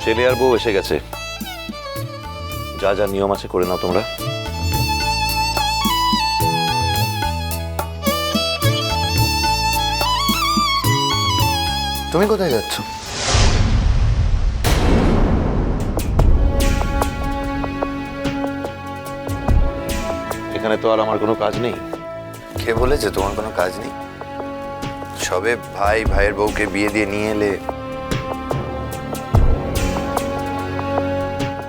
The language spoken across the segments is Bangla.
ছেলে আর বউ এসে গেছে, যা যা নিয়ম আছে করে নাও তোমরা। তুমি কোথায় যাচ্ছ? এখানে তো আর আমার কোনো কাজ নেই। কে বলেছে তোমার কোনো কাজ নেই? সবে ভাই ভাইয়ের বউকে বিয়ে দিয়ে নিয়ে এলে,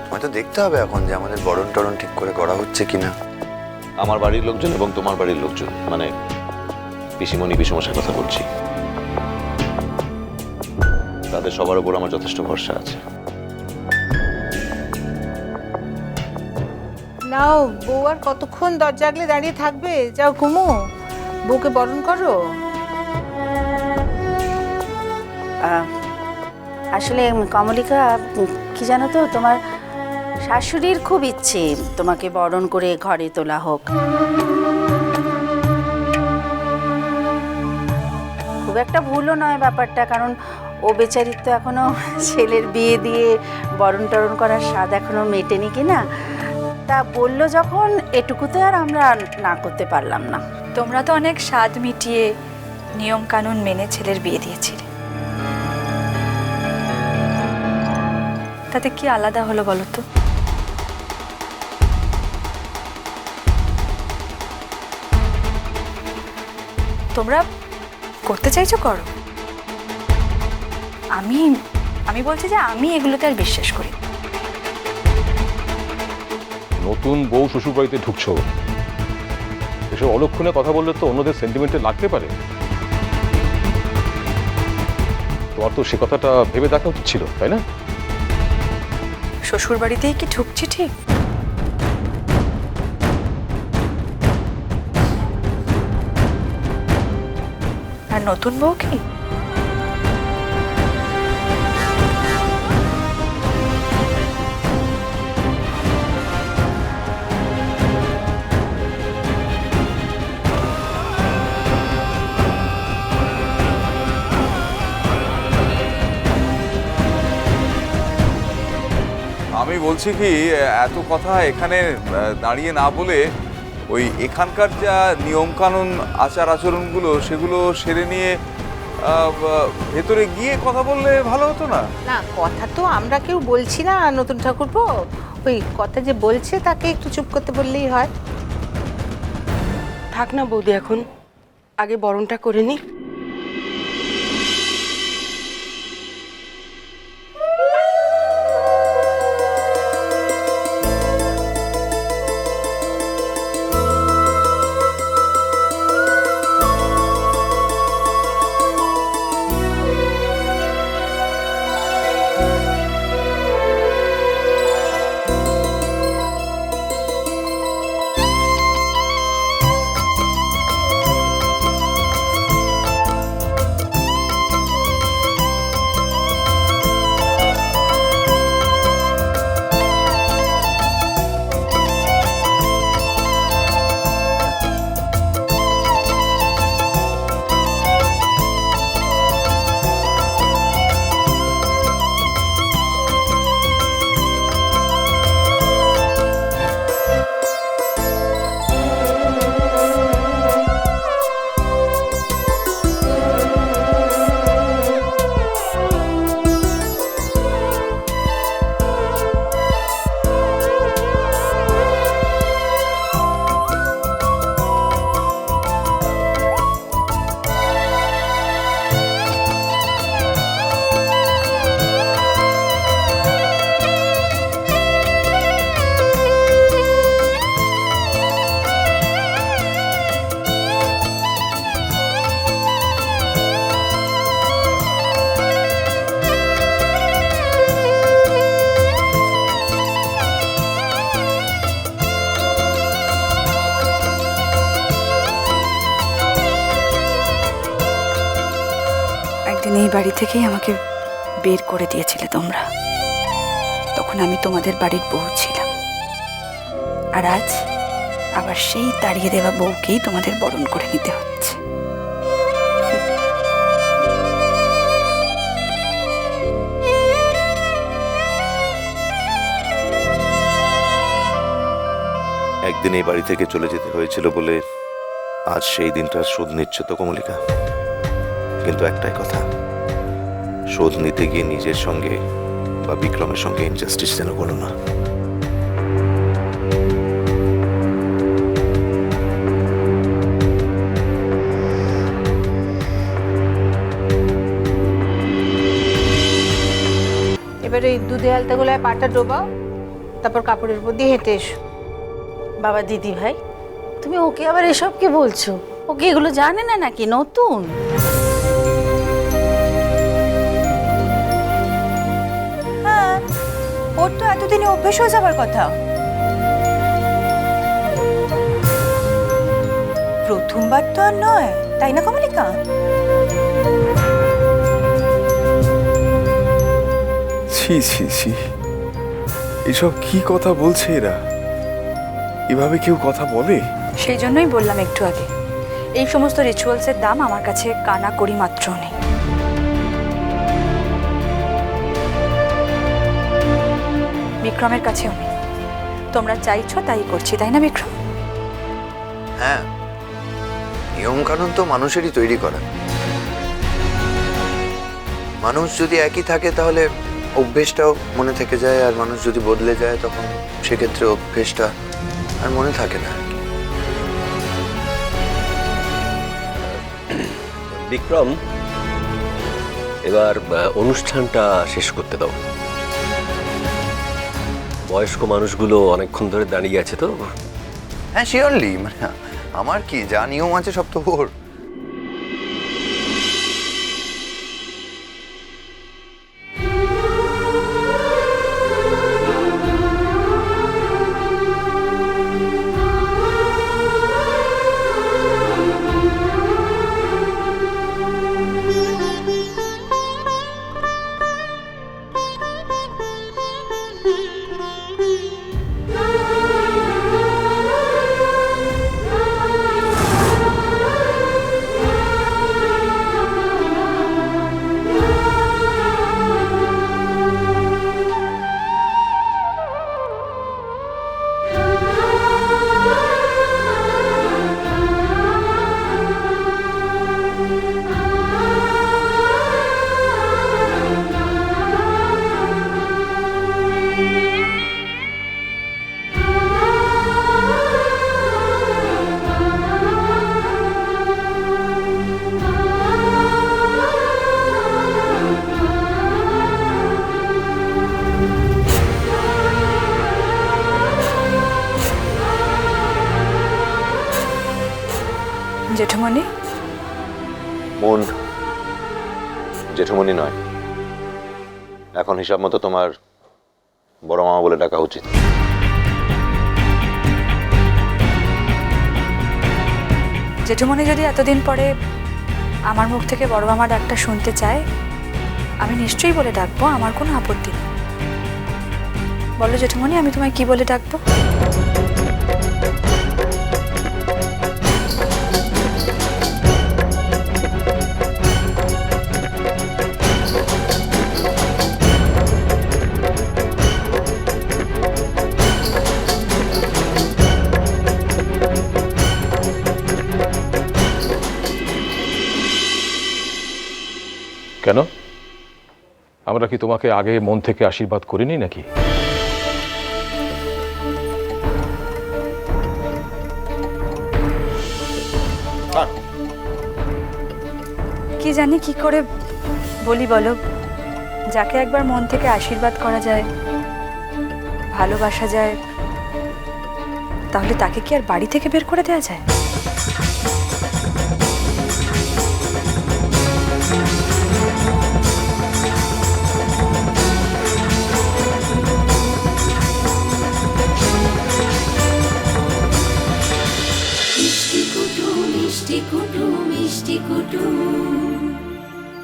তোমায় তো দেখতে হবে এখন যে আমাদের বরণ টরণ ঠিক করে করা হচ্ছে কিনা। আমার বাড়ির লোকজন এবং তোমার বাড়ির লোকজন, মানে পিসিমণি পিসমশার কথা বলছি, তাদের সবার উপর আমার যথেষ্ট ভরসা আছে। নাও, বউ আর কতক্ষণ দরজা আগলে দাঁড়িয়ে থাকবে? যাও ঘুমো, বউকে বরণ করো। আসলে কমলিকা, কি জানো তো, তোমার শাশুড়ির খুব ইচ্ছে তোমাকে বরণ করে ঘরে তোলা হোক। খুব একটা ভুলও নয় ব্যাপারটা, কারণ ও বেচারির তো এখনো ছেলের বিয়ে দিয়ে বরণ টরণ করার স্বাদ এখনো মেটেনি কিনা। তা বললো যখন, এটুকুতে আর আমরা না করতে পারলাম না। তোমরা তো অনেক স্বাদ মিটিয়ে নিয়ম কানুন মেনে ছেলের বিয়ে দিয়েছিলে, তাতে কি আলাদা হলো বলো তো? তোমরা করতে চাইছো করো, আমি আমি বলছি যে আমি এগুলোতে আর বিশ্বাস করি। নতুন বউ শ্বশুর বাড়িতে ঢুকছো, এসব অলক্ষণে কথা বললে তো অন্যদের সেন্টিমেন্টে লাগতে পারে। তোমার তো সে কথাটা ভেবে দেখা উচিত ছিল, তাই না? শ্বশুর বাড়িতেই কি ঢুকছি ঠিক? আর নতুন বউ কি? আমি বলছি কি, এত কথা এখানে দাঁড়িয়ে না বলে ওই এখানকার যা নিয়মকানুন আচার আচরণগুলো সেগুলো সেরে নিয়ে ভেতরে গিয়ে কথা বললে ভালো হতো না? না, কথা তো আমরা কেউ বলছি না নতুন ঠাকুরপো, ওই কথা যে বলছে তাকে একটু চুপ করতে বললেই হয়। থাক না বৌদি, এখন আগে বরণটা করে নি। এই বাড়ি থেকেই আমাকে বের করে দিয়েছিলে তোমরা, তখন আমি তোমাদের বাড়ির বউ ছিলাম। আর আজ আবার সেই তাড়িয়ে দেওয়া বউকেই তোমাদের বরণ করে নিতে হচ্ছে। একদিন এই বাড়ি থেকে চলে যেতে হয়েছিল বলে আজ সেই দিনটার শোধ নিচ্ছ তো কমলিকা। কিন্তু একটাই কথা, শোধ নিতে গিয়ে নিজের সঙ্গে বা বিক্রমের সঙ্গে ইনজাস্টিস যেন করো না। এবার ওই দুধে আলতাগুলোয় পাটা ডোবাও, তারপর কাপড়ের উপর দিয়ে হেঁটে এসো। বাবা দিদি ভাই, তুমি ওকে আবার এসব কি বলছো? ওকে এগুলো জানে না নাকি নতুন? হ্যাঁ, ওর তো এতদিনে অভ্যেস হয়ে যাবার কথা। প্রথমবার তো আর নয়, তাই না কমলিকা? ছি ছি ছি, এসব কি কথা বলছে এরা? এভাবে কেউ কথা বলে? সেই জন্যই বললাম একটু আগে, এই সমস্ত রিচুয়ালসের দাম আমার কাছে কানা করি মাত্র নেই। বিক্রমের কাছেও নেই। তোমরা চাইছো তাই করছি, তাই না বিক্রম? হ্যাঁ, নিয়ম কানুন তো মানুষেরই তৈরি করা। মানুষ যদি একই থাকে তাহলে অভ্যেসটাও মনে থেকে যায়, আর মানুষ যদি বদলে যায় তখন সেক্ষেত্রে অভ্যেসটা আর মনে থাকে না। বিক্রম, এবার অনুষ্ঠানটা শেষ করতে দাও। বয়স্ক মানুষগুলো অনেকক্ষণ ধরে দাঁড়িয়ে আছে তো। হ্যাঁ শিওরলি, মানে আমার কি, যা নিয়ম আছে সব তো ওর। জেঠুমণি, মন জেঠুমণি নয়, এখন হিসাব মতো তোমার বড় মামা বলে ডাকা উচিত। জেঠুমণি যদি এতদিন পরে আমার মুখ থেকে বড় মামা ডাকটা শুনতে চায়, আমি নিশ্চয়ই বলে ডাকবো, আমার কোনো আপত্তি নেই। বলো জেঠুমণি, আমি তোমায় কি বলে ডাকবো? কেন, আমরা কি তোমাকে আগে মন থেকে আশীর্বাদ করিনি নাকি? কি জানি কি করে বলি বলো, যাকে একবার মন থেকে আশীর্বাদ করা যায়, ভালোবাসা যায়, তাহলে তাকে কি আর বাড়ি থেকে বের করে দেওয়া যায়? মিষ্টি কুটু মিষ্টি কুটু